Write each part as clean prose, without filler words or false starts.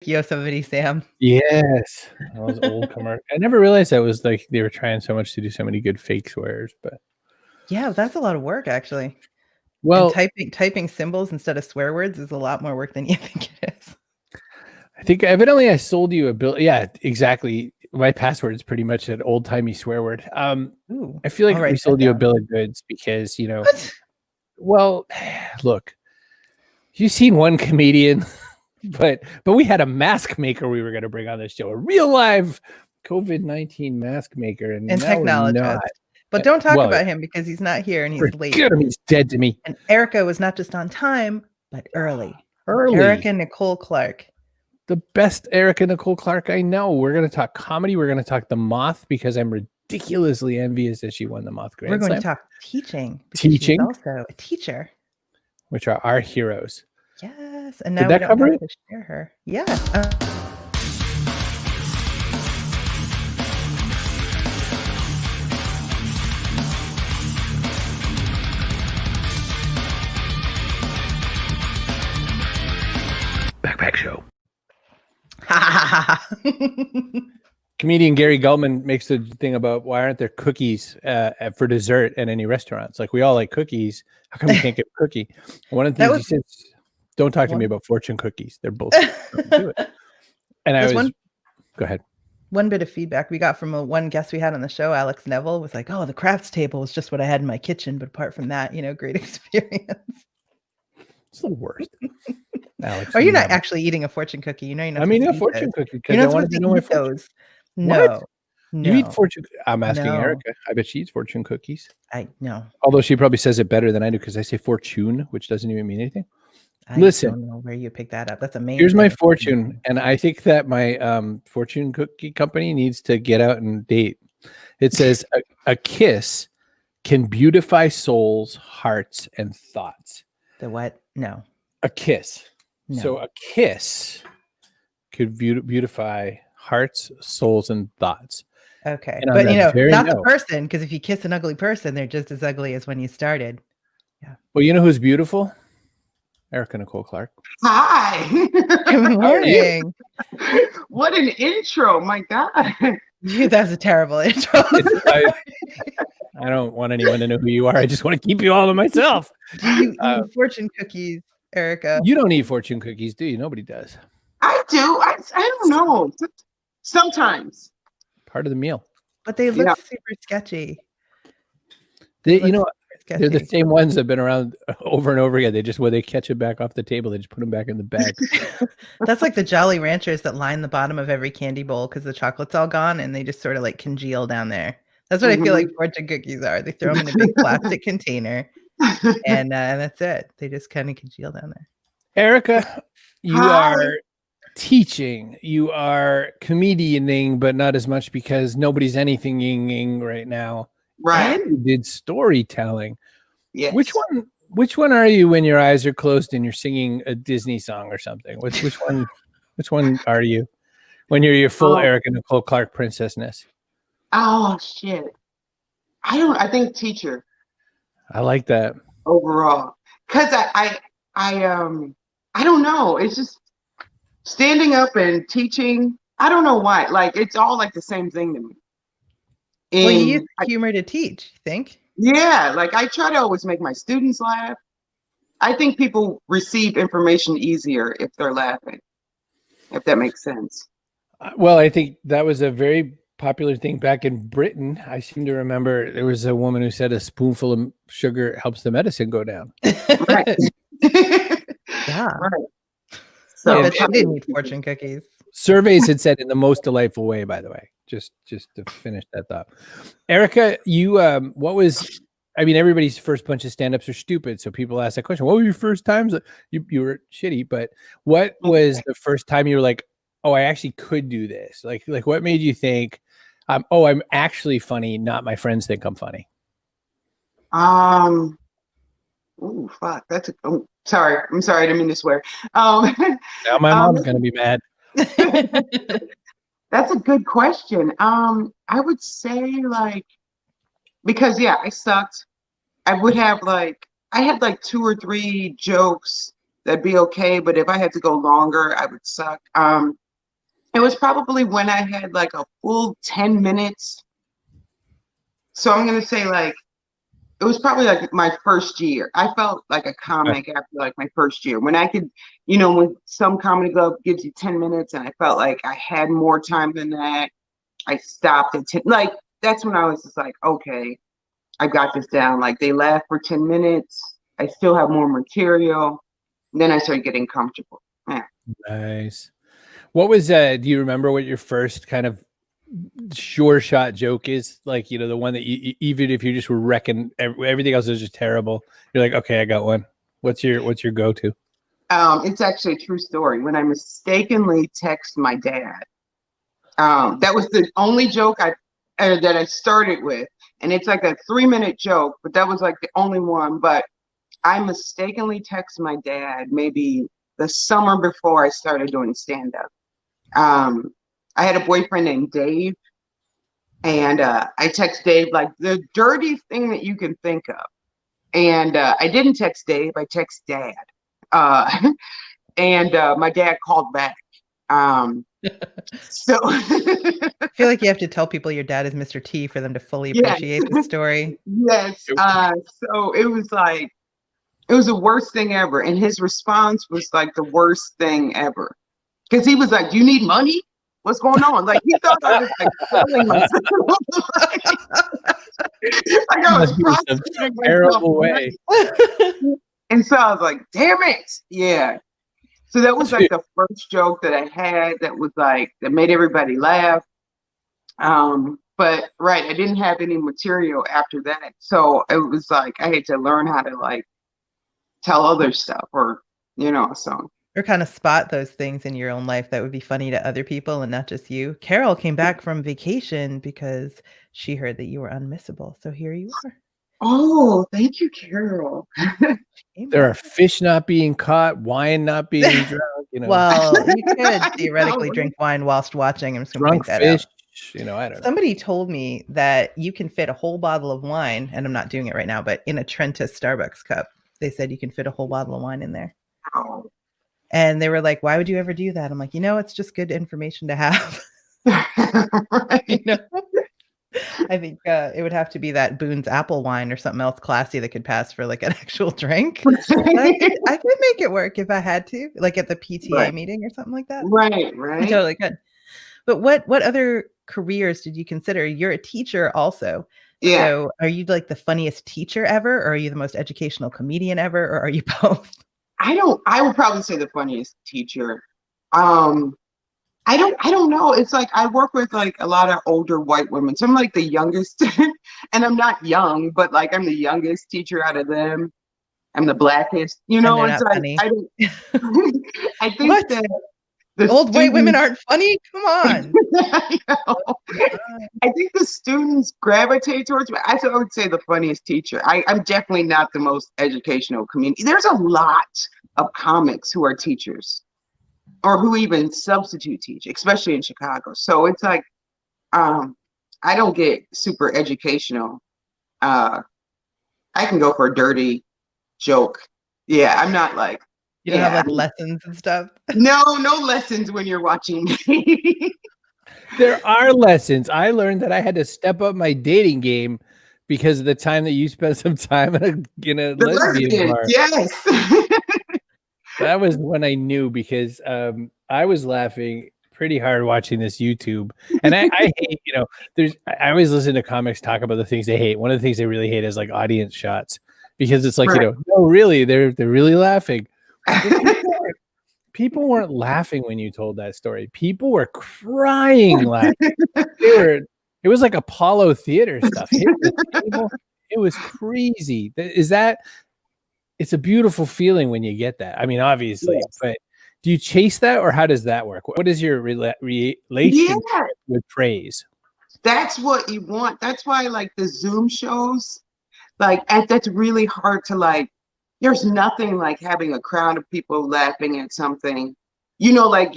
Yosemite Sam. Yes, that was old commercial. I never realized that was like they were trying so much to do so many good fake swears, but Yeah, that's a lot of work actually. well, And typing symbols instead of swear words is a lot more work than you think it is. I think evidently I sold you a bill. Yeah, exactly. My password is pretty much an old timey swear word. Ooh, I feel like I'll we write sold that you a down. bill of goods because What? well, look, you've seen one comedian, but we had a mask maker we were going to bring on this show, a real live COVID-19 mask maker, and now we're not. Technologist. But don't talk Well, about him because he's not here and he's late. forget him. He's dead to me. And Erica was not just on time, but early. Early. Erica Nicole Clark. The best Erica Nicole Clark I know. We're going to talk comedy. We're going to talk The Moth because I'm ridiculously envious that she won the Moth Grand We're going Slam. to talk teaching. Teaching. She's also a teacher. Which are our heroes. Yes. And now Did that cover it? To share her. Yeah. Backpack Show. Comedian Gary Gulman makes the thing about why aren't there cookies for dessert at any restaurants? Like we all like cookies. How come we can't get a cookie? One of the things he says, don't talk to me about fortune cookies. They're both do it. And go ahead. One bit of feedback we got from one guest we had on the show, Alex Neville, was like, oh, the crafts table is just what I had in my kitchen. But apart from that, great experience. It's the worst. Alex, you're not actually eating a fortune cookie. You're not. I mean, a fortune cookie. You're not supposed to know those. No. You eat fortune. I'm asking Erica. I bet she eats fortune cookies. I know. Although she probably says it better than I do because I say fortune, which doesn't even mean anything. Listen, I don't know where you picked that up. That's amazing. Here's my fortune, and I think that my fortune cookie company needs to get out and date. It says a kiss can beautify souls, hearts, and thoughts. The what? No. A kiss. No. So a kiss could beautify hearts, souls, and thoughts. Okay. But not the person, because if you kiss an ugly person, they're just as ugly as when you started. Yeah. Well, you know who's beautiful? Erica Nicole Clark. Hi. Good morning. What an intro. My God. That's a terrible intro. I don't want anyone to know who you are. I just want to keep you all to myself. Do you eat fortune cookies, Erica? You don't eat fortune cookies, do you? Nobody does. I do. I don't know. Sometimes. Part of the meal. But they look super sketchy. They're the same ones that have been around over and over again. When they catch it back off the table, they just put them back in the bag. That's like the Jolly Ranchers that line the bottom of every candy bowl because the chocolate's all gone and they just sort of like congeal down there. That's what I feel like fortune cookies are. They throw them in a big plastic container and that's it. They just kind of congeal down there. Erica, you are teaching. You are comedianing, but not as much because nobody's anything right now. Right. And you did storytelling. Yes. Which one are you when your eyes are closed and you're singing a Disney song or something? Which one are you when you're your full Erica Nicole Clark princessness? Oh shit. I think teacher. I like that. Overall. Cause I don't know. It's just standing up and teaching. I don't know why. Like it's all like the same thing to me. Well, you use humor to teach, you think? Yeah, like I try to always make my students laugh. I think people receive information easier if they're laughing, if that makes sense. Well, I think that was a very popular thing back in Britain. I seem to remember there was a woman who said a spoonful of sugar helps the medicine go down. Right. Yeah. Right. So she didn't eat fortune cookies. Surveys had said in the most delightful way, by the way. Just to finish that thought. Erica, you everybody's first bunch of stand-ups are stupid, so people ask that question. What were your first times? You were shitty, but what was the first time you were like, oh, I actually could do this? Like what made you think, I'm actually funny, not my friends think I'm funny? Oh fuck. Sorry. I'm sorry, I didn't mean to swear. Now my mom's gonna be mad. That's a good question. I would say because I sucked. I had 2 or 3 jokes that'd be okay. But if I had to go longer, I would suck. It was probably when I had like a full 10 minutes. So I'm gonna say like it was probably like my first year. I felt like a comic after like my first year when I could, when some comedy club gives you 10 minutes and I felt like I had more time than that. I stopped at 10. Like that's when I was just like, okay, I got this down. Like they laugh for 10 minutes. I still have more material. Then I started getting comfortable. Yeah. Nice. What was do you remember what your first kind of sure shot joke is? Like, the one that even if you just were wrecking everything else is just terrible, you're like, okay, I got one. What's your go-to? It's actually a true story. When I mistakenly text my dad, that was the only joke that I started with, and it's like a 3-minute joke, but that was like the only one. But I mistakenly text my dad maybe the summer before I started doing stand-up. I had a boyfriend named Dave, and I text Dave like the dirty thing that you can think of. And I didn't text Dave, I text Dad. And my dad called back. So I feel like you have to tell people your dad is Mr. T for them to fully appreciate the story. Yes. So it was the worst thing ever. And his response was like the worst thing ever. Because he was like, "Do you need money? What's going on?" Like he thought I was like selling myself. Like I was prostituting terrible way. And so I was like, "Damn it." Yeah. So that was like the first joke that I had that was like that made everybody laugh. But right, I didn't have any material after that. So it was like I had to learn how to like tell other stuff or so. Or kind of spot those things in your own life that would be funny to other people and not just you. Carol came back from vacation because she heard that you were unmissable. So here you are. Oh, thank you, Carol. There are fish not being caught, wine not being drunk. Well, you could theoretically drink wine whilst watching. I'm just going to point that fish, out. I don't know. Somebody told me that you can fit a whole bottle of wine, and I'm not doing it right now, but in a Trentus Starbucks cup. They said you can fit a whole bottle of wine in there. Oh. And they were like, "Why would you ever do that?" I'm like, it's just good information to have. Right. I think it would have to be that Boone's apple wine or something else classy that could pass for like an actual drink. I could make it work if I had to, like at the PTA meeting or something like that. Right. I totally could. But what other careers did you consider? You're a teacher also. Yeah. So are you like the funniest teacher ever, or are you the most educational comedian ever, or are you both? I would probably say the funniest teacher. I don't know. It's like I work with like a lot of older white women. So I'm like the youngest and I'm not young, but like I'm the youngest teacher out of them. I'm the blackest, it's like funny. I think What? that the old white women aren't funny. Come on. I think the students gravitate towards me. I would say the funniest teacher. I'm definitely not the most educational comedian. There's a lot of comics who are teachers or who even substitute teach, especially in Chicago. So it's like, I don't get super educational. I can go for a dirty joke. Yeah, I'm not like, you don't have like lessons and stuff. No lessons when you're watching me. There are lessons. I learned that I had to step up my dating game because of the time that you spent some time in a lesbian bar. Yes. That was when I knew, because I was laughing pretty hard watching this YouTube. And I hate, I always listen to comics talk about the things they hate. One of the things they really hate is like audience shots, because it's like, no, really, they're really laughing. People weren't laughing when you told that story. People were crying laughing. It was like Apollo Theater stuff. It was crazy. It's a beautiful feeling when you get that. I mean, obviously, but do you chase that, or how does that work? What is your relationship with praise? That's what you want. That's why like the Zoom shows, like that's really hard to like. There's nothing like having a crowd of people laughing at something, like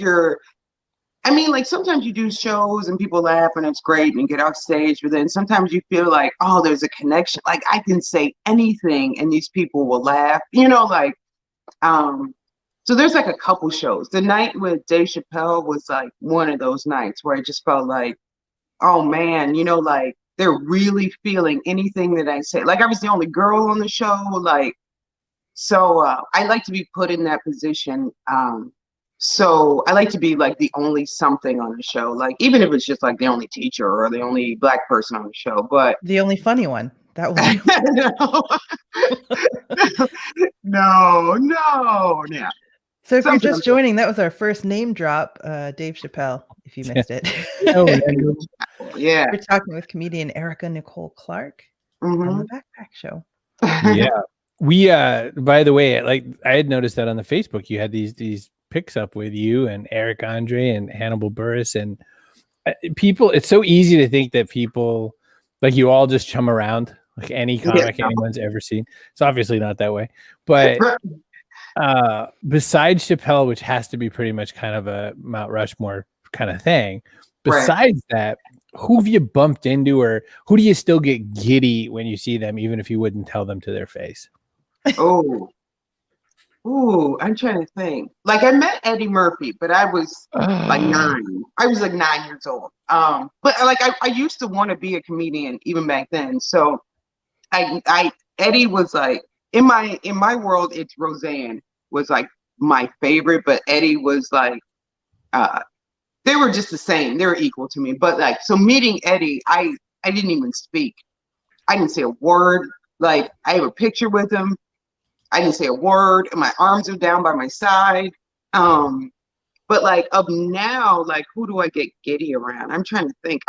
like sometimes you do shows and people laugh and it's great and you get off stage, but then sometimes you feel like, oh, there's a connection. Like I can say anything and these people will laugh, So there's like a couple shows. The night with Dave Chappelle was like one of those nights where I just felt like, oh man, like they're really feeling anything that I say. Like I was the only girl on the show. Like, so I like to be put in that position. So I like to be like the only something on the show. Like even if it's just like the only teacher or the only Black person on the show, but The only funny one. That will do. No. Yeah. So if you're Something just joining, that was our first name drop, Dave Chappelle, if you missed it. Yeah. We're talking with comedian Erica Nicole Clark on the Backpack Show. Yeah. We by the way, like I had noticed that on the Facebook, you had these pics up with you and Eric Andre and Hannibal Buress, and people, it's so easy to think that people like you all just chum around like any comic anyone's ever seen. It's obviously not that way. But besides Chappelle, which has to be pretty much kind of a Mount Rushmore kind of thing, besides that, who have you bumped into, or who do you still get giddy when you see them, even if you wouldn't tell them to their face? I'm trying to think. Like I met Eddie Murphy, but I was like 9. I was like 9 years old. But like I used to want to be a comedian even back then. So Eddie was like in my world, it's Roseanne was like my favorite, but Eddie was like they were just the same. They were equal to me. But like so meeting Eddie, I didn't even speak. I didn't say a word. Like I have a picture with him. I didn't say a word, and my arms are down by my side. But like of now, like who do I get giddy around? I'm trying to think.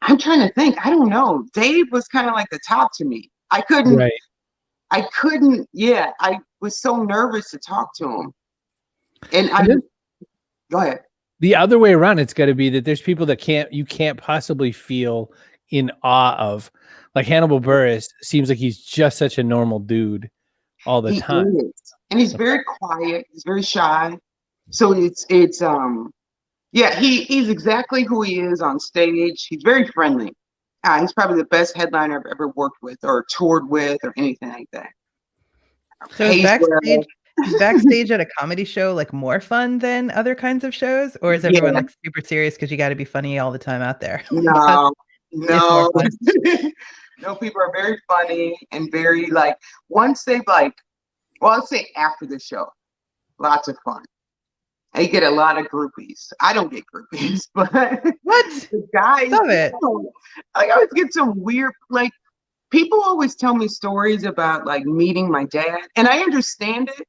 I'm trying to think. I don't know. Dave was kind of like the top to me. I couldn't. Yeah, I was so nervous to talk to him. And go ahead. The other way around, it's got to be that there's people that you can't possibly feel in awe of. Like Hannibal Buress seems like he's just such a normal dude all the time. Is. And he's very quiet. He's very shy. So it's yeah, he's exactly who he is on stage. He's very friendly. He's probably the best headliner I've ever worked with or toured with or anything like that. So is backstage at a comedy show like more fun than other kinds of shows, or is everyone like super serious because you got to be funny all the time out there? No. No, people are very funny and very like once they've like, well, I'll say after the show, lots of fun. I get a lot of groupies. I don't get groupies, but what? The guys, Stop it. I always get some weird, like people always tell me stories about like meeting my dad, and I understand it.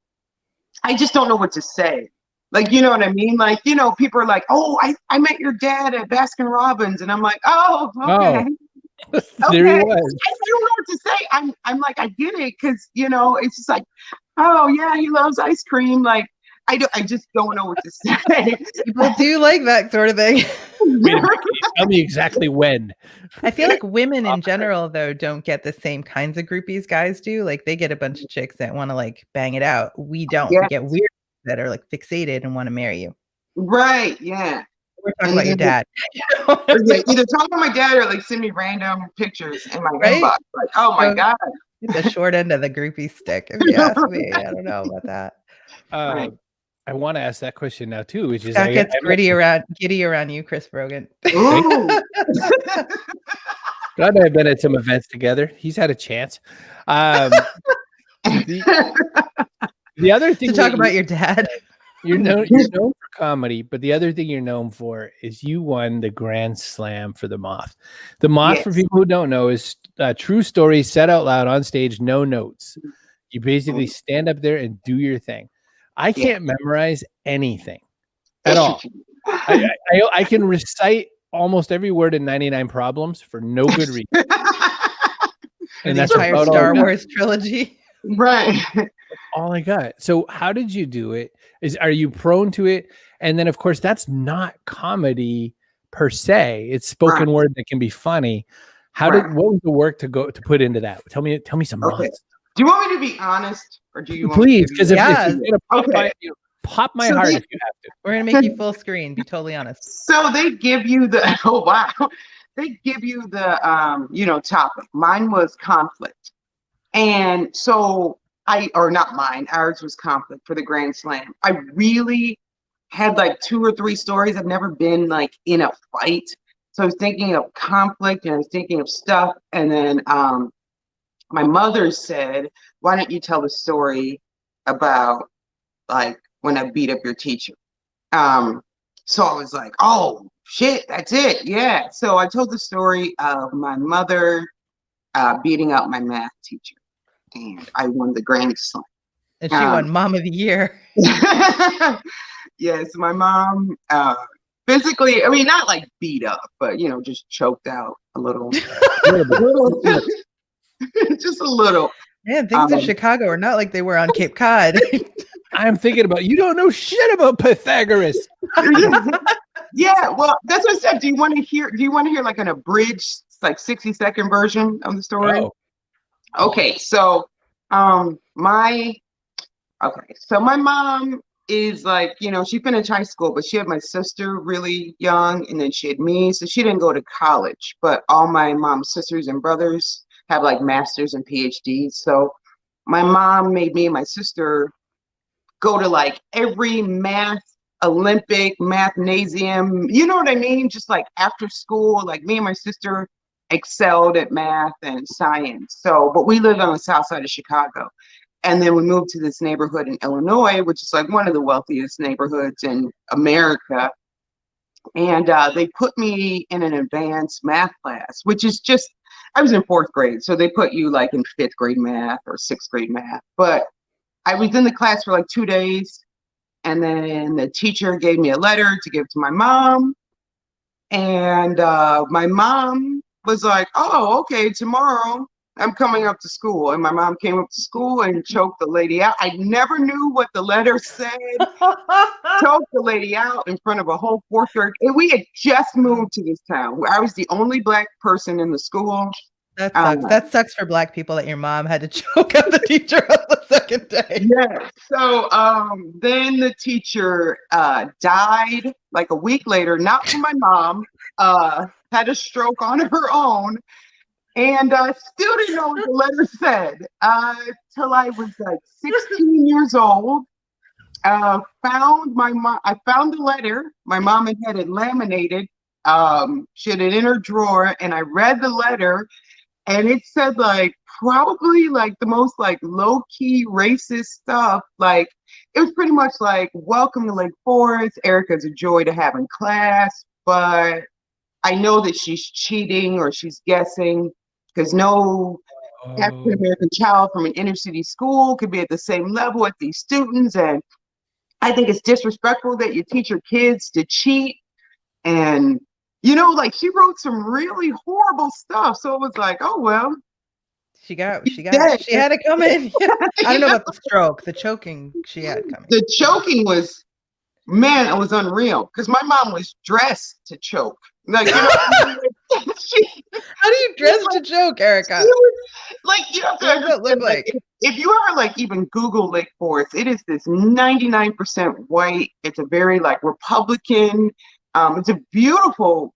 I just don't know what to say. Like, you know what I mean? Like, people are like, oh, I met your dad at Baskin Robbins, and I'm like, oh, okay. There he was. I don't know what to say. I'm like, I get it, because it's just like, oh yeah, he loves ice cream. Like, I just don't know what to say. People do like that sort of thing. Wait a minute, tell me exactly when. I feel like women in general, though, don't get the same kinds of groupies guys do. Like they get a bunch of chicks that want to like bang it out. We don't. We get weird that are like fixated and want to marry you. Right. Yeah. We're talking about your dad. Either talk to my dad or like send me random pictures in my inbox. Like, oh my God. The short end of the groupie stick, if you ask me. I don't know about that. I want to ask that question now too, which is that gets giddy around you, Chris Brogan. God, I've been at some events together. He's had a chance. The other thing to talk about your dad. You're known for comedy, but the other thing you're known for is you won the Grand Slam for The Moth. The Moth, for people who don't know, is a true story said out loud on stage, no notes. You basically stand up there and do your thing. I can't memorize anything at all. I can recite almost every word in 99 Problems for no good reason. And that's entire Star Wars trilogy. Right. That's all I got. So how did you do it? Are you prone to it? And then of course that's not comedy per se. It's spoken word that can be funny. What was the work to put into that? Tell me some notes. Do you want me to be honest, or do you want please? Because if you're gonna pop my heart if you have to. We're gonna make you full screen. Be totally honest. So they give you the they give you the topic. Mine was conflict, and so or not mine, ours was conflict for the Grand Slam. I really had like 2 or 3 stories. I've never been like in a fight. So I was thinking of conflict and I was thinking of stuff. And then my mother said, why don't you tell the story about like when I beat up your teacher? So I was like, oh shit, that's it. Yeah. So I told the story of my mother beating up my math teacher, and I won the Grand Slam. And she won Mom of the Year. Yes, my mom physically, I mean, not like beat up, but you know, just choked out a little, just a little. Man, things in Chicago are not like they were on Cape Cod. I'm thinking about, you don't know shit about Pythagoras. Yeah, well, that's what I said. Do you want to hear like an abridged, like 60-second version of the story? Oh. Okay, so my mom is like, you know, she finished high school, but she had my sister really young, and then she had me, so she didn't go to college. But all my mom's sisters and brothers have like masters and PhDs. So my mom made me and my sister go to like every math Olympic, mathnasium, you know what I mean? Just like after school, like me and my sister excelled at math and science. So, but we lived on the south side of Chicago. And then we moved to this neighborhood in Illinois, which is like one of the wealthiest neighborhoods in America. And they put me in an advanced math class, which is just, I was in 4th grade. So they put you like in 5th grade math or 6th grade math. But I was in the class for like 2 days. And then the teacher gave me a letter to give to my mom. And my mom was like, oh, okay, tomorrow I'm coming up to school. And my mom came up to school and choked the lady out. I never knew what the letter said. Choked the lady out in front of a whole 4th grade. And we had just moved to this town. I was the only Black person in the school. That sucks. That sucks for Black people that your mom had to choke out the teacher on the second day. Yeah. So then the teacher died like a week later, not from my mom, had a stroke on her own, and still didn't know what the letter said till I was like 16 years old. Found my mom. I found the letter. My mom had it laminated. She had it in her drawer, and I read the letter. And it said like probably like the most like low-key racist stuff. Like it was pretty much like, welcome to Lake Forest. Erica's a joy to have in class, but I know that she's cheating or she's guessing, because no African-American child from an inner city school could be at the same level as these students. And I think it's disrespectful that you teach your kids to cheat. And you know, like she wrote some really horrible stuff. So it was like, oh, well. She had it coming. I don't know about the stroke, the choking she had coming. The choking was, man, it was unreal. Because my mom was dressed to choke. Like, you know, how do you dress to choke, Erica? Like, you know, what does it look like? If you ever like even Google Lake Forest, it is this 99% white. It's a very like Republican. It's a beautiful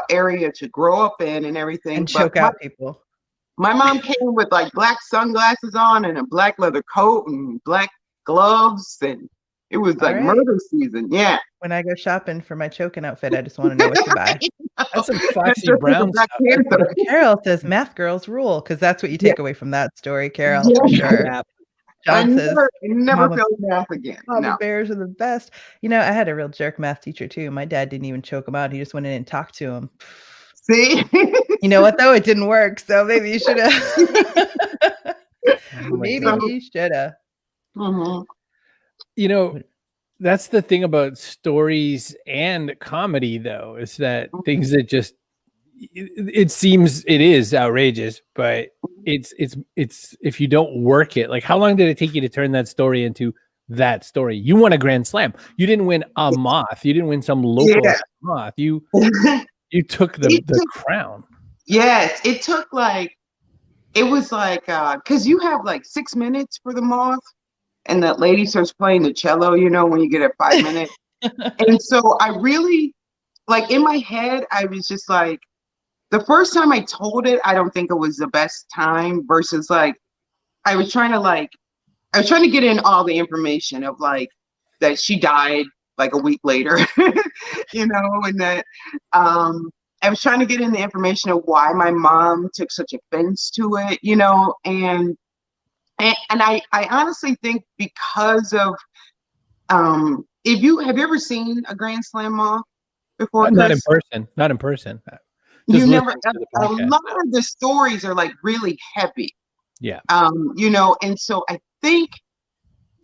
area to grow up in and everything. And choke out people. My mom came with like black sunglasses on and a black leather coat and black gloves, and it was like murder season. Yeah. When I go shopping for my choking outfit, I just want to know what to buy. That's some Foxy Brown stuff. Carol says math girls rule, because that's what you take away from that story, Carol, for sure. John says, never failed math again. No. Bears are the best. You know, I had a real jerk math teacher too. My dad didn't even choke him out. He just went in and talked to him. See? You know what though? It didn't work. So maybe you should have. Maybe you should have. Mm-hmm. You know, that's the thing about stories and comedy, though, is that things that just it seems it is outrageous, but it's if you don't work it, like how long did it take you to turn that story into that story? You won a Grand Slam. You didn't win a moth. You didn't win some local moth. You took the crown. Yes, it took like, it was like because you have like 6 minutes for the moth, and that lady starts playing the cello, you know, when you get at 5 minutes. And so I really, like in my head, I was just like, the first time I told it, I don't think it was the best time, versus like, I was trying to like I was trying to get in all the information of like that she died like a week later, you know, and that I was trying to get in the information of why my mom took such offense to it, you know, and I honestly think because of if you have you ever seen a Grand Slam mall before, Not in Chris? person. Not in person. You Just never, listening to the a podcast. lot of the stories are like really heavy. Yeah. You know, and so I think,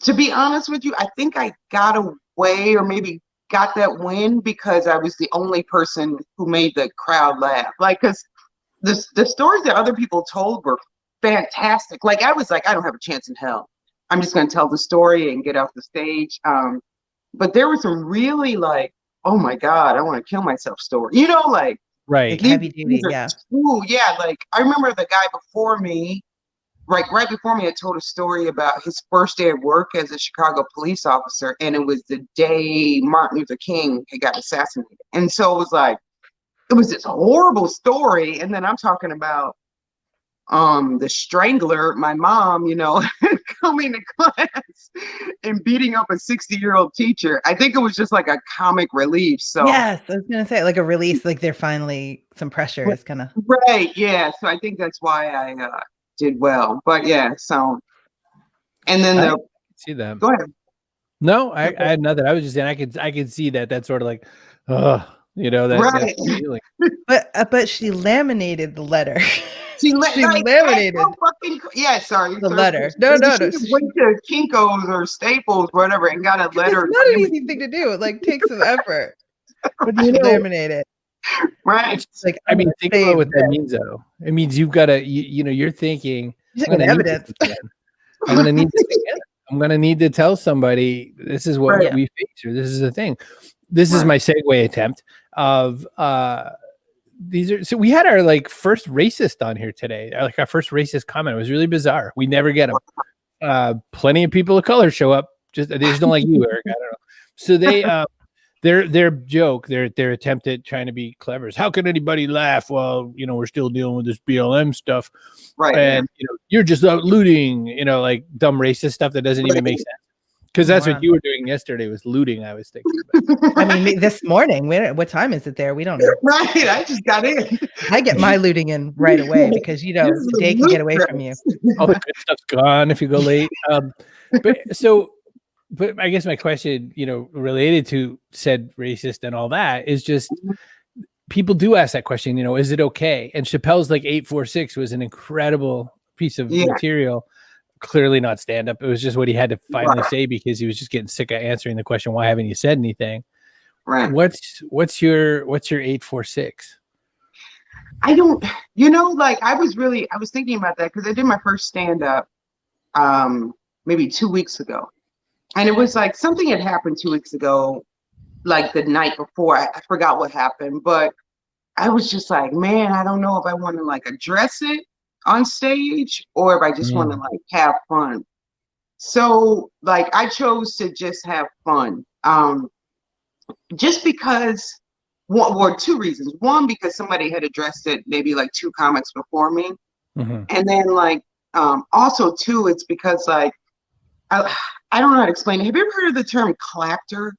to be honest with you, I think I got away or maybe got that win because I was the only person who made the crowd laugh. Like, because the stories that other people told were fantastic. Like, I was like, I don't have a chance in hell. I'm just going to tell the story and get off the stage. But there were some really like, oh my God, I want to kill myself story. You know, like, Right. Like heavy duty, are yeah. true. Yeah, like I remember the guy before me, right before me, had told a story about his first day at work as a Chicago police officer, and it was the day Martin Luther King had got assassinated. And so it was this horrible story. And then I'm talking about the strangler, my mom, you know, coming to class and beating up a 60-year-old teacher. I think it was just like a comic relief. So Yes, I was gonna say like a release, like they're finally some pressure is kind of right, yeah. So I think that's why I did well. But yeah, so and then I see that. go ahead. No, I had nothing. I was just saying I could see that sort of like, you know, that feeling. But she laminated the letter. She laminated sorry. the letter. No. She went to Kinko's or Staples, whatever, and got a letter. It's not an easy thing to do. It like takes some effort. But you laminate it. Right. Like, I mean, think about what that means, though. It means you've got to, you know, you're thinking, I'm going to need this again. I'm going to need this again. I'm going to need to tell somebody this is what we face, or this is the thing. This is my segue attempt of so we had our like first racist on here today, like our first racist comment. It was really bizarre. We never get them. Plenty of people of color show up. They just don't like you, Eric. I don't know. So they their joke, their attempt at trying to be clever is, how can anybody laugh while, you know, we're still dealing with this BLM stuff, right? And you know, you're just out looting, you know, like dumb racist stuff that doesn't even make sense. Because that's what you were doing yesterday, was looting. I was thinking about. I mean, this morning, what time is it there? We don't know. Right, I just got in. I get my looting in right away because, you know, the day can get away from you. All the good stuff's gone if you go late. But I guess my question, you know, related to said racist and all that is just, people do ask that question, you know, is it okay? And Chappelle's like 846 was an incredible piece of material. Clearly not stand up. It was just what he had to finally say because he was just getting sick of answering the question, why haven't you said anything? Right. What's your 846? I don't, you know, like I was thinking about that because I did my first stand up maybe 2 weeks ago. And it was like something had happened 2 weeks ago, like the night before. I forgot what happened, but I was just like, man, I don't know if I want to like address it on stage or if I just want to like have fun. So like I chose to just have fun. Just because two reasons. One, because somebody had addressed it maybe like 2 comics before me. Mm-hmm. And then like also too, it's because like I don't know how to explain it. Have you ever heard of the term clapter?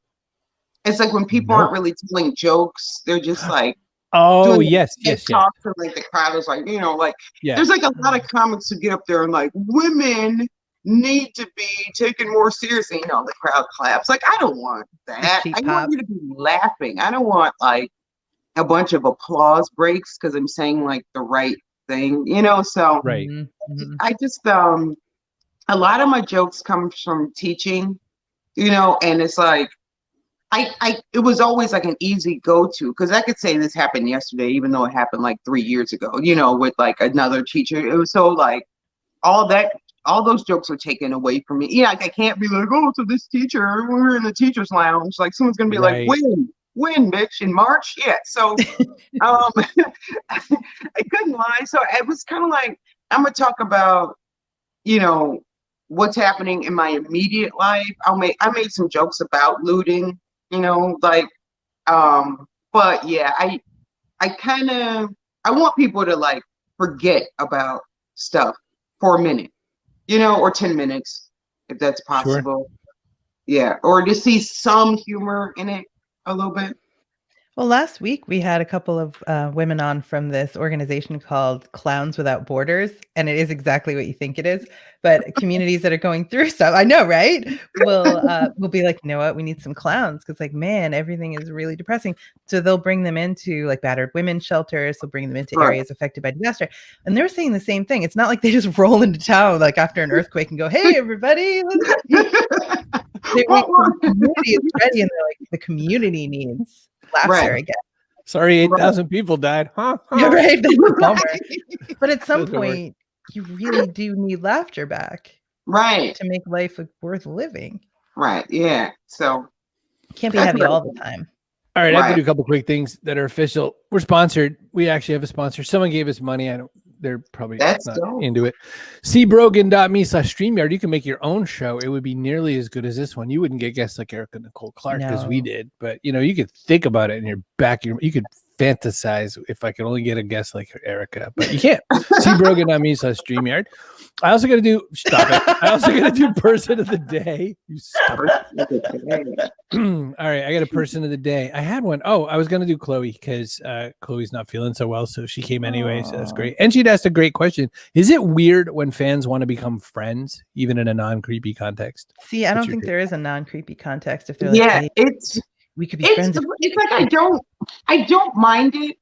It's like when people aren't really telling jokes, they're just like, oh yes. Talk to like the crowd is like, you know, like there's like a lot of comics who get up there and like, women need to be taken more seriously. You know, the crowd claps. Like, I don't want that. I want you to be laughing. I don't want like a bunch of applause breaks because I'm saying like the right thing, you know. So I just a lot of my jokes come from teaching, you know, and it's like it was always like an easy go-to because I could say this happened yesterday, even though it happened like 3 years ago, you know, with like another teacher. It was so like all those jokes were taken away from me. Yeah, like I can't be like, oh, so this teacher, we were in the teacher's lounge. Like someone's gonna be like, when, bitch, in March? Yeah. So I couldn't lie. So it was kind of like, I'm gonna talk about, you know, what's happening in my immediate life. I made some jokes about looting, you know, like but yeah, I want people to like forget about stuff for a minute, you know, or 10 minutes if that's Sure. possible. Yeah, or to see some humor in it a little bit. Well, last week we had a couple of women on from this organization called Clowns Without Borders, and it is exactly what you think it is. But communities that are going through stuff, I know, right? Will be like, you know what, we need some clowns because, like, man, everything is really depressing. So they'll bring them into like battered women's shelters. They'll bring them into Right. areas affected by disaster, and they're saying the same thing. It's not like they just roll into town like after an earthquake and go, "Hey, everybody, the community is ready," and they're like, the community needs laughter, Right. I guess. Sorry, 8,000 people died. Huh? Yeah, right. That's a bummer. Right. But at some Doesn't work. point, you really do need laughter back Right. to make life worth living. Right. Yeah. So Can't be heavy all the time. All right, I have to Right. do a couple quick things that are official. We're sponsored. We actually have a sponsor. Someone gave us money. They're probably That's not dope. into it. cbrogan.me/StreamYard. You can make your own show. It would be nearly as good as this one. You wouldn't get guests like Erica Nicole Clark as we No. did, but you could think about it in your back. You could fantasize if I could only get a guest like Erica, but you can't. cbrogan.me/StreamYard. I also got to do stop it. I also got to do person of the day. You stupid. All right, I got a person of the day. I had one. Oh, I was gonna do Chloe because Chloe's not feeling so well, so she came anyway. So that's great. And she'd asked a great question. Is it weird when fans want to become friends, even in a non-creepy context? See, I don't think there is a non-creepy context if they're like, Yeah, hey, it's we could be friends. it's like I don't mind it.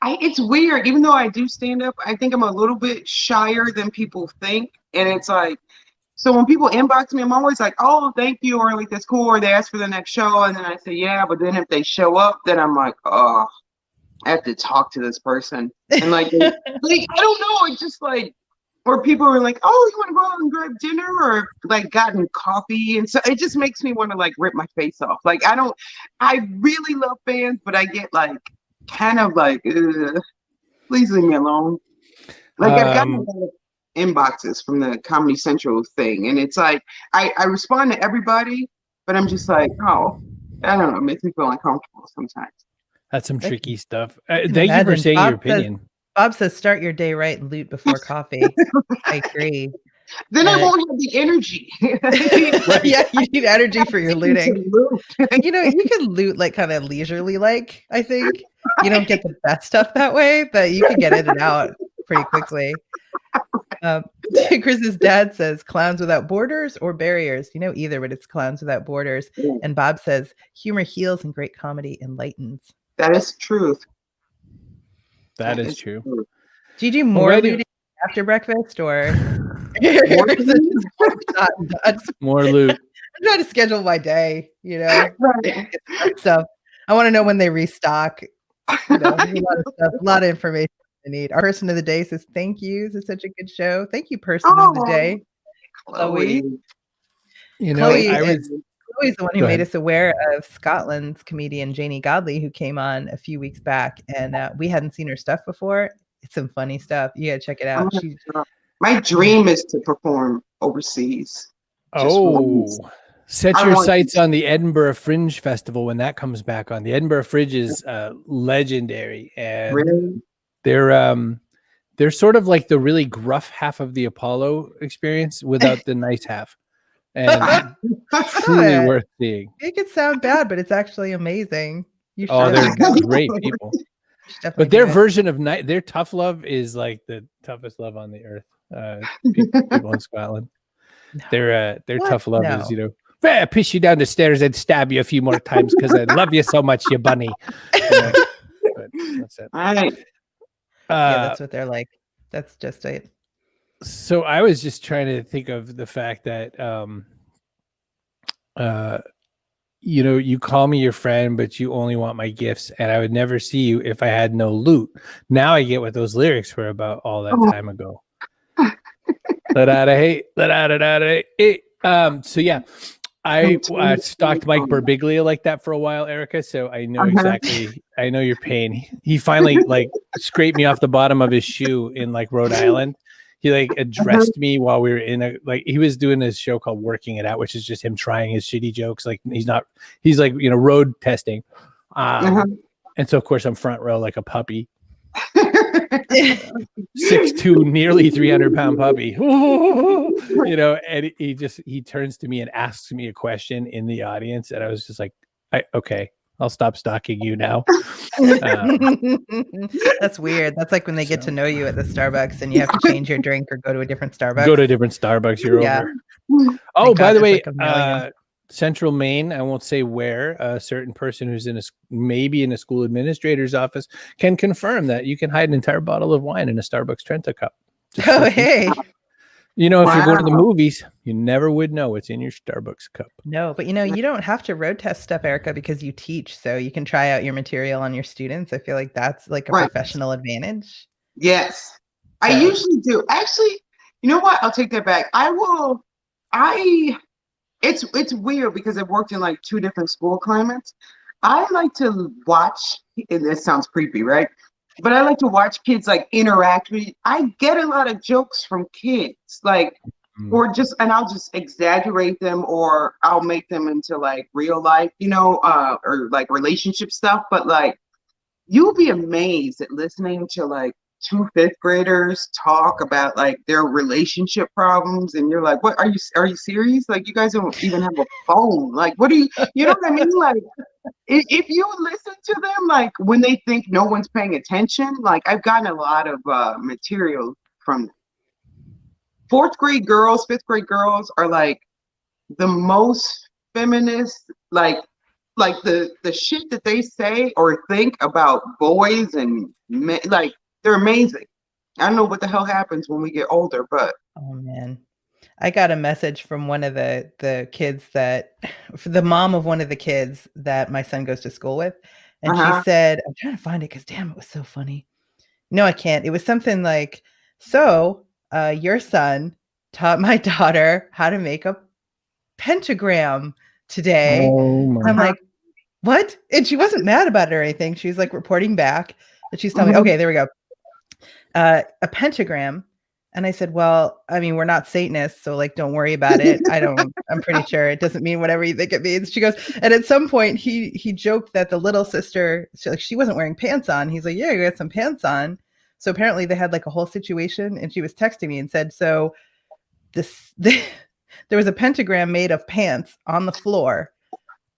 It's weird. Even though I do stand up, I think I'm a little bit shyer than people think. And it's like, so when people inbox me, I'm always like, oh, thank you, or like that's cool, or they ask for the next show, and then I say, yeah, but then if they show up, then I'm like, oh, I have to talk to this person. And like I don't know, it's just like, or people are like, oh, you want to go out and grab dinner, or like gotten coffee, and so it just makes me want to like rip my face off. Like I really love fans, but I get like kind of like, please leave me alone. Like I've gotten a lot of inboxes from the Comedy Central thing, and it's like I respond to everybody, but I'm just like, oh, I don't know, it makes me feel uncomfortable sometimes. That's some tricky stuff. can Thank you for imagine. saying Bob your opinion. Bob says, start your day right and loot before coffee. I agree. Then I won't have the energy. Yeah, you need energy for your looting. You can loot like kind of leisurely, like, I think. You don't get the best stuff that way, but you can get in and out pretty quickly. Chris's dad says clowns without borders or barriers. Either, but it's clowns without borders. Yeah. And Bob says humor heals and great comedy enlightens. That is truth. That is true. Do you do more looting after breakfast or more loot? I'm trying to schedule my day, Right. stuff. I want to know when they restock. There's a lot of stuff, a lot of information I need. Our person of the day says, thank you. This is such a good show. Thank you, person of the day. Chloe. Chloe's the one who made us aware of Scotland's comedian Janie Godley, who came on a few weeks back, and we hadn't seen her stuff before. It's some funny stuff. You gotta check it out. My dream is to perform overseas. Set your sights on the Edinburgh Fringe Festival when that comes back on. The Edinburgh Fringe is legendary, and really? They're sort of like the really gruff half of the Apollo experience without the nice half, and truly worth seeing. It could sound bad, but it's actually amazing. They're great people. But their version of their tough love is like the toughest love on the earth. People in Scotland, their tough love is I push you down the stairs and stab you a few more times because I love you so much, you bunny. But that's it. All right. That's what they're like. That's just it. So I was just trying to think of the fact that you call me your friend, but you only want my gifts, and I would never see you if I had no loot. Now I get what those lyrics were about all that time ago. So yeah, I stalked Mike Birbiglia like that for a while, Erica. So I know exactly. I know your pain. He finally scraped me off the bottom of his shoe in Rhode Island. He addressed me while we were in he was doing this show called Working It Out, which is just him trying his shitty jokes. He's road testing. And so of course I'm front row like a puppy. 6'2", nearly 300-pound puppy. You know, and he turns to me and asks me a question in the audience, and I was just like, okay, I'll stop stalking you now. That's weird. That's like when they get to know you at the Starbucks and you have to change your drink or go to a different Starbucks. Go to a different Starbucks. You're Yeah. over. Oh, by the way, like Central Maine, I won't say where, a certain person who's maybe in a school administrator's office can confirm that you can hide an entire bottle of wine in a Starbucks Trenta cup. Oh, hey. You know, if you're going to the movies, you never would know what's in your Starbucks cup. No, but you know, you don't have to road test stuff, Erica, because you teach. So you can try out your material on your students. I feel like that's like a professional advantage. Yes. So. I usually do. Actually, you know what? I'll take that back. It's weird because I've worked in like 2 different school climates. I like to watch, and this sounds creepy, right? But I like to watch kids like interact with. I get a lot of jokes from kids, like, or just, and I'll just exaggerate them, or I'll make them into like real life, you know, or like relationship stuff. But like, you'll be amazed at listening to like 2 5th graders talk about like their relationship problems, and you're like, what are you serious? Like, you guys don't even have a phone. Like, what do you know what I mean? Like, if you listen to them, like when they think no one's paying attention, like I've gotten a lot of material from them. 4th grade girls, 5th grade girls are like the most feminist, like the shit that they say or think about boys and men, like they're amazing. I don't know what the hell happens when we get older, but oh man, I got a message from one of the kids for the mom of one of the kids that my son goes to school with, and she said, I'm trying to find it because damn, it was so funny. No, I can't. It was something like, so your son taught my daughter how to make a pentagram today. I'm like, what? And she wasn't mad about it or anything. She was like reporting back, and she's telling me, okay, there we go. A pentagram. And I said, well, I mean, we're not Satanists, so like, don't worry about it. I'm pretty sure it doesn't mean whatever you think it means. She goes, and at some point he joked that the little sister, she wasn't wearing pants on. He's like, yeah, you got some pants on. So apparently they had like a whole situation, and she was texting me and said, so there was a pentagram made of pants on the floor,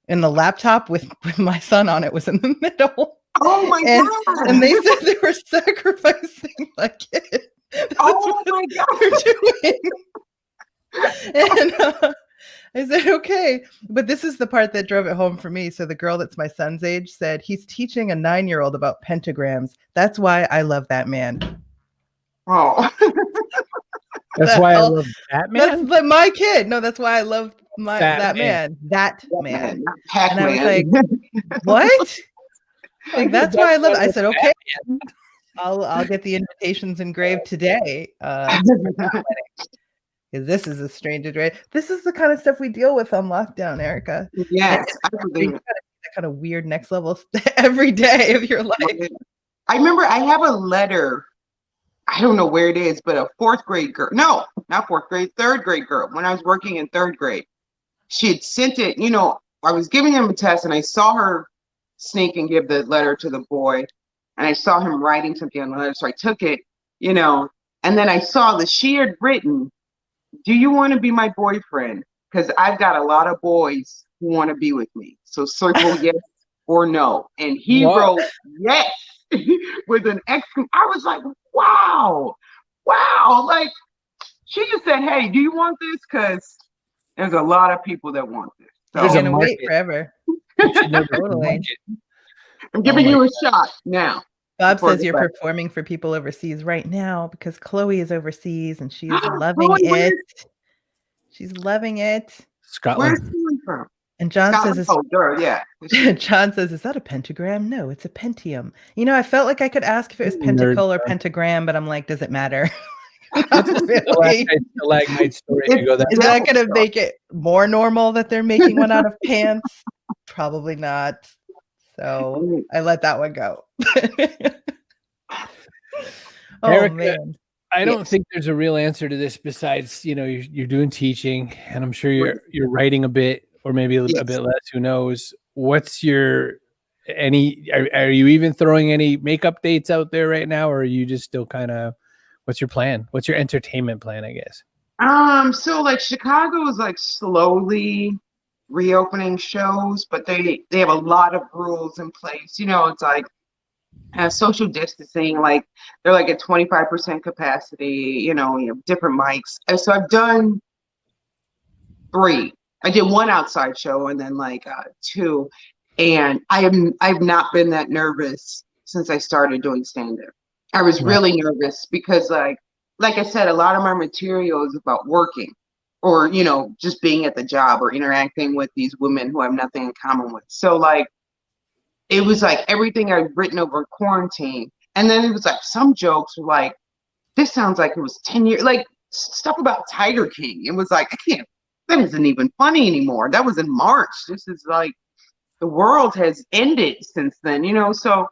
and the laptop with my son on it was in the middle. Oh my God. And they said they were sacrificing my kid. Oh my God. And I said, okay. But this is the part that drove it home for me. So the girl that's my son's age said, he's teaching a 9-year-old about pentagrams. That's why I love that man. Oh. That's why I love that man? That's my kid. No, that's why I love that man. That man. And I was like, what? Like, that's why I love it. I said, okay, I'll get the invitations engraved today. This is a strange adventure. This is the kind of stuff we deal with on lockdown, Erica. Yes, I believe that kind of weird next level every day of your life. I remember I have a letter. I don't know where it is, but a 4th grade girl. No, not 4th grade, 3rd grade girl. When I was working in 3rd grade, she had sent it. You know, I was giving him a test, and I saw her sneak and give the letter to the boy, and I saw him writing something on the letter, so I took it, you know, and then I saw that she had written, do you want to be my boyfriend? Because I've got a lot of boys who want to be with me, so circle yes or no. And he wrote yes with an exclamation. I was like, wow, like she just said, hey, do you want this? Because there's a lot of people that want this. So you're gonna wait forever. Totally. I'm giving you a shot now. Bob says you're performing for people overseas right now because Chloe is overseas and she's loving it. She's loving it. Scotland. Where's Chloe from? And John says, yeah. John says, is that a pentagram? No, it's a pentium. You know, I felt like I could ask if it was pentacle or pentagram, but I'm like, does it matter? Really. Stalagmite story. Is that going to make it more normal that they're making one out of pants? Probably not. So I let that one go. Erica, man. I don't think there's a real answer to this besides, you know, you're doing teaching, and I'm sure you're writing a bit, or maybe a bit less, who knows. What's your Are you even throwing any makeup dates out there right now, or are you just still kind of? What's your plan? What's your entertainment plan? I guess. So like Chicago is like slowly reopening shows, but they have a lot of rules in place. It's like social distancing, like they're like at 25% capacity, you have different mics. And so I've done 3. I did 1 outside show and then like 2. And I've not been that nervous since I started doing stand-up. I was really nervous because like I said, a lot of my material is about working or, just being at the job or interacting with these women who have nothing in common with. So like, it was like everything I'd written over quarantine. And then it was like some jokes were like, this sounds like it was 10 years, like stuff about Tiger King. It was like, that isn't even funny anymore. That was in March. This is like, the world has ended since then, So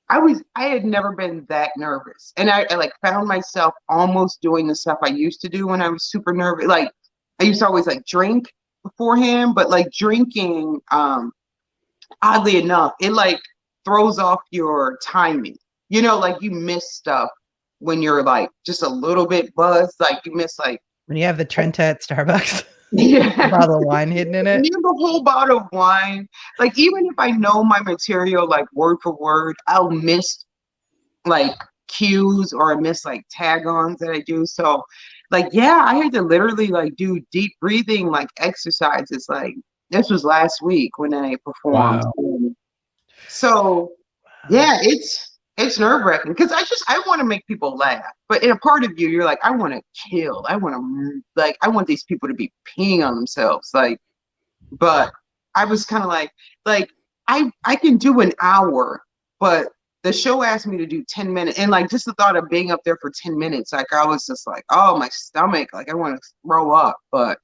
I had never been that nervous. And I like found myself almost doing the stuff I used to do when I was super nervous. Like I used to always like drink beforehand, but like drinking, oddly enough, it like throws off your timing. Like you miss stuff when you're like just a little bit buzzed. Like you miss like when you have the Trenta at Starbucks. Yeah. A bottle of wine hidden in it. You have a whole bottle of wine. Like even if I know my material like word for word, I'll miss like cues or I miss like tag-ons that I do. So like yeah, I had to literally like do deep breathing like exercises. Like this was last week when I performed. Wow. So yeah, it's nerve-wracking because I want to make people laugh, but in a part of you, you're like, I want to kill. I want these people to be peeing on themselves. Like, but I was kind of like I can do an hour, but the show asked me to do 10 minutes, and like just the thought of being up there for 10 minutes, like I was just like, oh, my stomach, like I want to throw up. But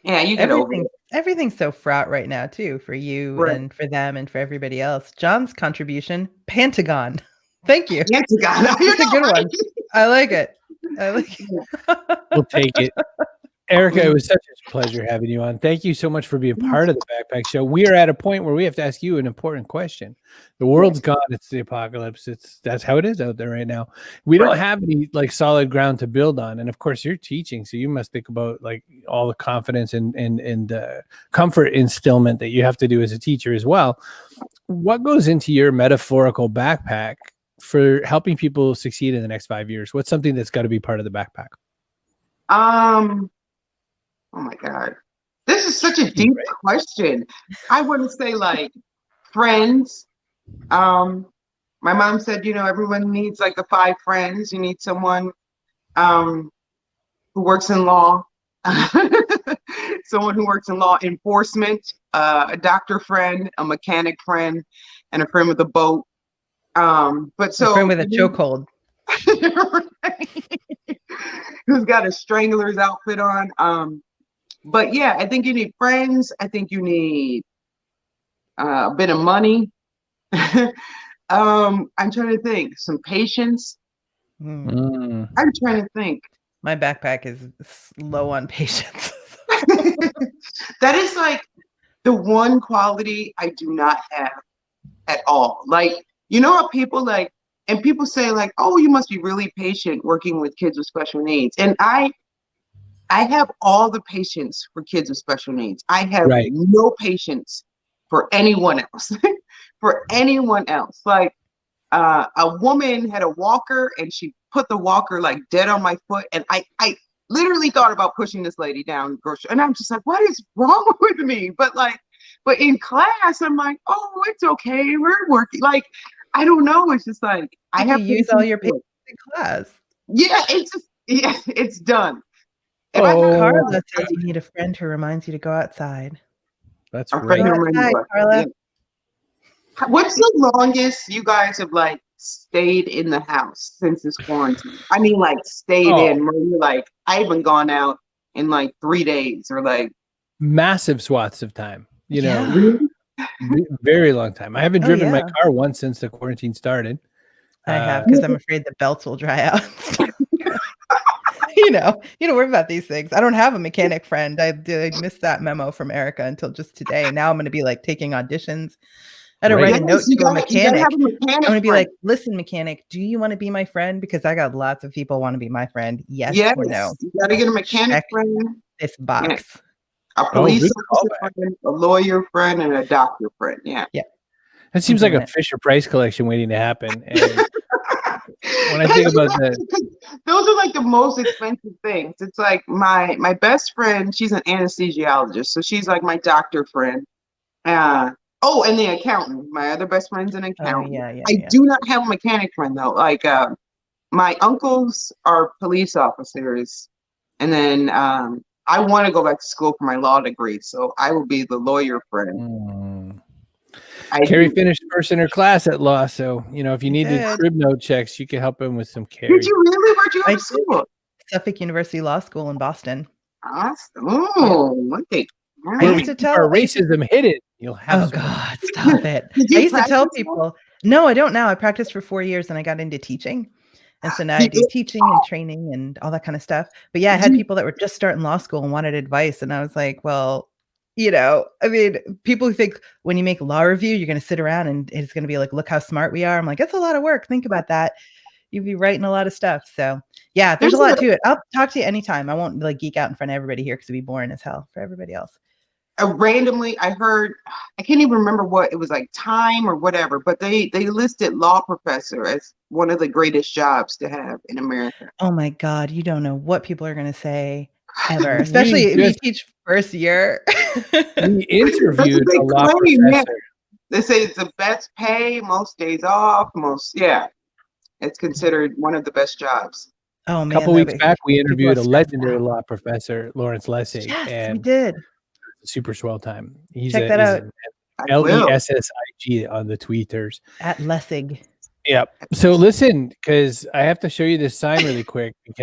yeah, you get over it. Everything's so fraught right now too, for you and for them and for everybody else. John's contribution, Pentagon. Thank you. Pentagon. That's a good one. I like it. We'll take it. Erica, it was such a pleasure having you on. Thank you so much for being part of the Backpack Show. We are at a point where we have to ask you an important question. The world's gone. It's the apocalypse. That's how it is out there right now. We don't have any like solid ground to build on. And of course you're teaching, so you must think about like all the confidence and comfort instillment that you have to do as a teacher as well. What goes into your metaphorical backpack for helping people succeed in the next 5 years? What's something that's got to be part of the backpack? Oh my God. This is such a deep question. I wouldn't say like friends. My mom said, everyone needs like the 5 friends. You need someone who works in law, someone who works in law enforcement, a doctor friend, a mechanic friend, and a friend with a boat. But so a friend with a chokehold. Who's got a strangler's outfit on. But yeah, I think you need friends. I think you need a bit of money. I'm trying to think. Some patience. I'm trying to think. My backpack is low on patience. That is like the one quality I do not have at all. Like, how people like, and people say like, oh, you must be really patient working with kids with special needs. And I have all the patience for kids with special needs. I have no patience for anyone else. For anyone else. Like a woman had a walker and she put the walker like dead on my foot. And I literally thought about pushing this lady down the grocery. And I'm just like, what is wrong with me? But in class, I'm like, oh, it's okay. We're working. Like, I don't know. It's just like, I have to use all your patience in class. Yeah, it's done. Carla says you need a friend who reminds you to go outside. That's right. Carla. What's the longest you guys have like stayed in the house since this quarantine? I mean, like stayed in where you're like, I haven't gone out in like 3 days or like massive swaths of time. Very long time. I haven't driven my car once since the quarantine started. I have because I'm afraid the belts will dry out. You don't worry about these things. I don't have a mechanic friend. I missed that memo from Erica until just today. Now I'm going to be like taking auditions. I had to write a Yes, note to a you gotta mechanic. have a I'm mechanic gonna be friend. like, "Listen, mechanic, do you wanna be my friend? Because I got lots of people wanna be my friend. Yes Yes, or no? you gotta get a mechanic Check friend, this and box." a Oh, police good officer callback. friend, a lawyer friend, and a doctor friend. Yeah. Yeah, That I'm seems like doing a it. Fisher Price collection waiting to happen. And when I And think you about have the to, 'cause those are like the most expensive things. It's like my best friend, she's an anesthesiologist, so she's like my doctor friend. Uh, oh, and the accountant. My other best friend's an Oh, accountant. yeah, yeah, I yeah. do not have a mechanic friend though. Like my uncles are police officers, and then I want to go back to school for my law degree, so I will be the lawyer friend. I Carrie do. finished first in her class at law, so if you I needed did. crib note checks, you could help him with some Did Carrie. you really? Where'd you go I to did. school? Suffolk University Law School in Boston. Awesome. Yep. Oh, look at I Where used we to keep our tell I used to racism hidden, you'll have Oh so much. god, stop it. Did I you used to tell practice law? people No, I don't now. I practiced for 4 years and I got into teaching. And so now I You do did? teaching and training and all that kind of stuff. But yeah, I had You, people that were just starting law school and wanted advice. And I was like, well, I mean, people who think when you make law review, you're going to sit around and it's going to be like, look how smart we are. I'm like, that's a lot of work. Think about that. You'd be writing a lot of stuff. So yeah, there's a there's lot to it. I'll talk to you anytime. I won't like geek out in front of everybody here because it'd be boring as hell for everybody else. randomly I heard, I can't even remember what it was, like Time or whatever, but they listed law professor as one of the greatest jobs to have in America. Oh my God, you don't know what people are gonna say ever, especially We if you just teach first year. we That's what interviewed they a law claim. Yeah. professor. They say it's the best pay, most days off, yeah. It's considered one of the best jobs. Oh A man, couple though, weeks but back, we people interviewed have a stressed legendary out. law professor, Lawrence Lessig, Yes, we and did. super swell time. He's Check that he's out an I will. LESSIG on the tweeters. at Lessig. Yep. So listen, because I have to show you this sign really quick because